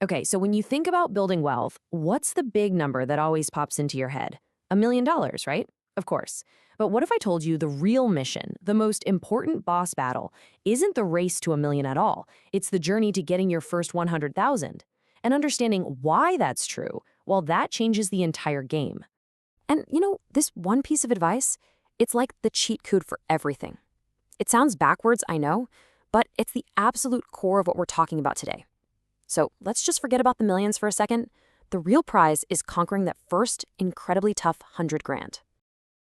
Okay, so when you think about building wealth, what's the big number that always pops into your head? $1 million, right? Of course. But what if I told you the real mission, the most important boss battle, isn't the race to a million at all? It's the journey to getting your first 100,000. And understanding why that's true, well, that changes the entire game. And this one piece of advice, it's like the cheat code for everything. It sounds backwards, I know, but it's the absolute core of what we're talking about today. So let's just forget about the millions for a second. The real prize is conquering that first incredibly tough 100 grand.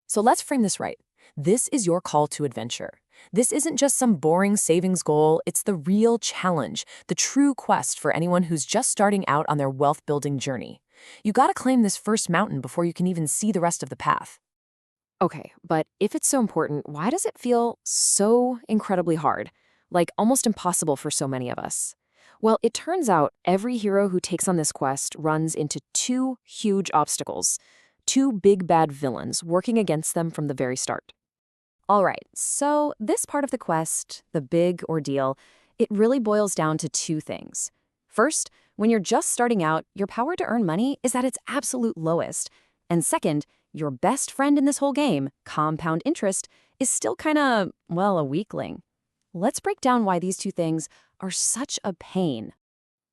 So let's frame this right. This is your call to adventure. This isn't just some boring savings goal, it's the real challenge, the true quest for anyone who's just starting out on their wealth building journey. You gotta claim this first mountain before you can even see the rest of the path. Okay, but if it's so important, why does it feel so incredibly hard? Like almost impossible for so many of us? Well, it turns out every hero who takes on this quest runs into two huge obstacles, two big bad villains working against them from the very start. All right, so this part of the quest, the big ordeal, it really boils down to two things. First, when you're just starting out, your power to earn money is at its absolute lowest. And second, your best friend in this whole game, compound interest, is still kinda, well, a weakling. Let's break down why these two things are such a pain.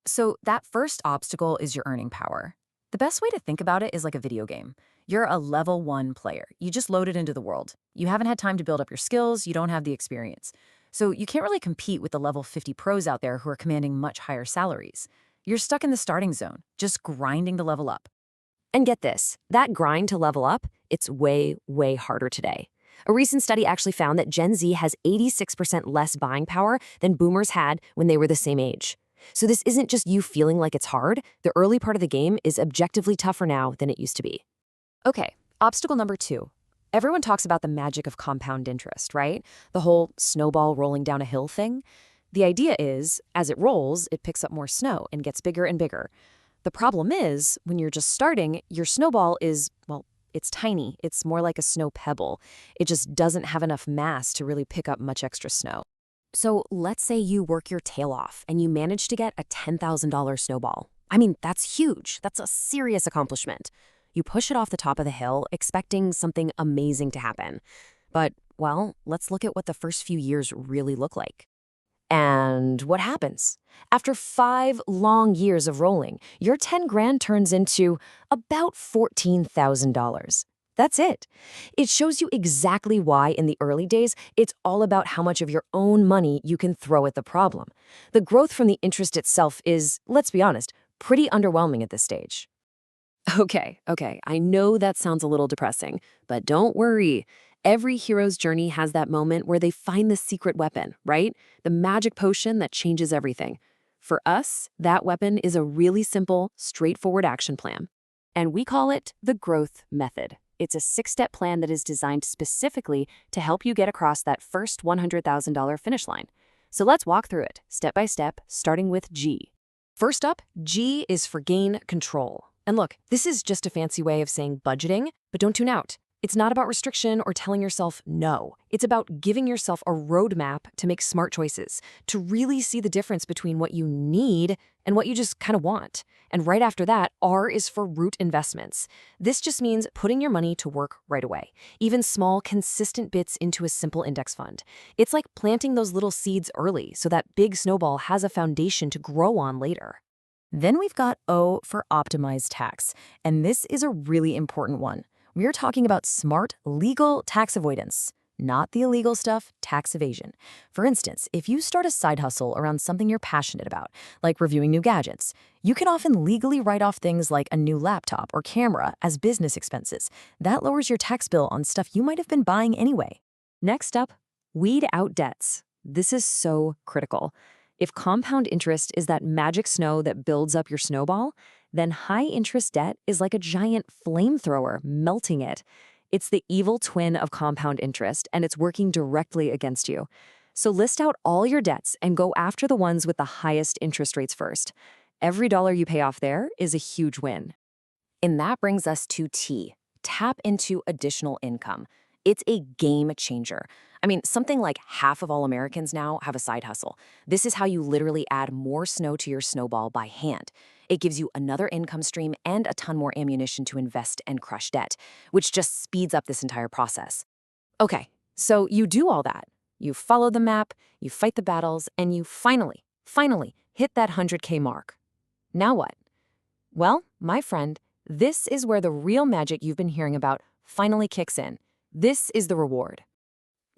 So that first obstacle is your earning power. The best way to think about it is like a video game. You're a level 1 player. You just loaded into the world. You haven't had time to build up your skills, you don't have the experience. So you can't really compete with the level 50 pros out there who are commanding much higher salaries. You're stuck in the starting zone, just grinding to level up. And get this, that grind to level up, it's way, way harder today. A recent study actually found that Gen Z has 86% less buying power than boomers had when they were the same age. So this isn't just you feeling like it's hard. The early part of the game is objectively tougher now than it used to be. Okay, obstacle number 2. Everyone talks about the magic of compound interest, right? The whole snowball rolling down a hill thing. The idea is, as it rolls, it picks up more snow and gets bigger and bigger. The problem is, when you're just starting, your snowball is, well, it's tiny. It's more like a snow pebble. It just doesn't have enough mass to really pick up much extra snow. So let's say you work your tail off and you manage to get a $10,000 snowball. I mean, that's huge. That's a serious accomplishment. You push it off the top of the hill, expecting something amazing to happen. But, well, let's look at what the first few years really look like. And what happens? After 5 long years of rolling, your 10 grand turns into about $14,000. That's it. It shows you exactly why in the early days, it's all about how much of your own money you can throw at the problem. The growth from the interest itself is, let's be honest, pretty underwhelming at this stage. Okay, I know that sounds a little depressing, but don't worry. Every hero's journey has that moment where they find the secret weapon, right? The magic potion that changes everything. For us, that weapon is a really simple, straightforward action plan. And we call it the growth method. It's a 6-step plan that is designed specifically to help you get across that first $100,000 finish line. So let's walk through it, step by step, starting with G. First up, G is for gain control. And look, this is just a fancy way of saying budgeting, but don't tune out. It's not about restriction or telling yourself no. It's about giving yourself a roadmap to make smart choices, to really see the difference between what you need and what you just kind of want. And right after that, R is for root investments. This just means putting your money to work right away, even small, consistent bits into a simple index fund. It's like planting those little seeds early so that big snowball has a foundation to grow on later. Then we've got O for optimized tax, and this is a really important one. We're talking about smart, legal tax avoidance, not the illegal stuff, tax evasion. For instance, if you start a side hustle around something you're passionate about, like reviewing new gadgets, you can often legally write off things like a new laptop or camera as business expenses. That lowers your tax bill on stuff you might have been buying anyway. Next up, weed out debts. This is so critical. If compound interest is that magic snow that builds up your snowball, then high-interest debt is like a giant flamethrower melting it. It's the evil twin of compound interest, and it's working directly against you. So list out all your debts and go after the ones with the highest interest rates first. Every dollar you pay off there is a huge win. And that brings us to T, tap into additional income. It's a game changer. I mean, something like half of all Americans now have a side hustle. This is how you literally add more snow to your snowball by hand. It gives you another income stream and a ton more ammunition to invest and crush debt, which just speeds up this entire process. Okay, so you do all that. You follow the map, you fight the battles, and you finally hit that 100K mark. Now what? Well, my friend, this is where the real magic you've been hearing about finally kicks in. This is the reward.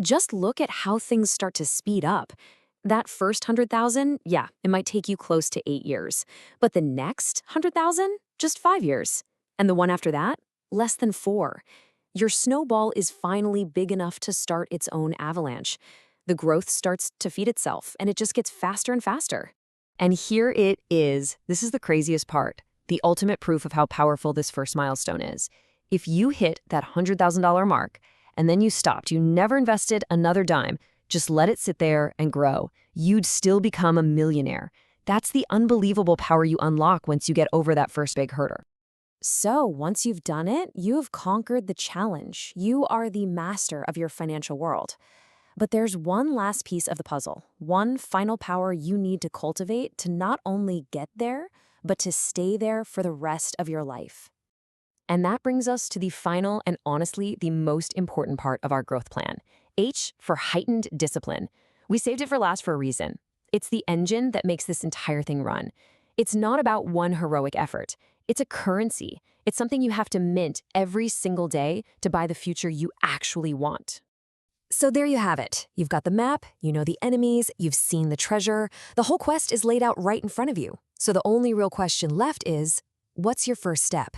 Just look at how things start to speed up. That first 100,000, yeah, it might take you close to 8 years. But the next 100,000, just 5 years. And the one after that, less than 4. Your snowball is finally big enough to start its own avalanche. The growth starts to feed itself, and it just gets faster and faster. And here it is. This is the craziest part, the ultimate proof of how powerful this first milestone is. If you hit that $100,000 mark, and then you stopped, you never invested another dime, just let it sit there and grow, you'd still become a millionaire. That's the unbelievable power you unlock once you get over that first big hurdle. So, once you've done it, you have conquered the challenge. You are the master of your financial world. But there's one last piece of the puzzle, one final power you need to cultivate to not only get there, but to stay there for the rest of your life. And that brings us to the final and honestly the most important part of our growth plan. H for heightened discipline. We saved it for last for a reason. It's the engine that makes this entire thing run. It's not about one heroic effort. It's a currency. It's something you have to mint every single day to buy the future you actually want. So there you have it. You've got the map, you know the enemies, you've seen the treasure. The whole quest is laid out right in front of you. So the only real question left is, what's your first step?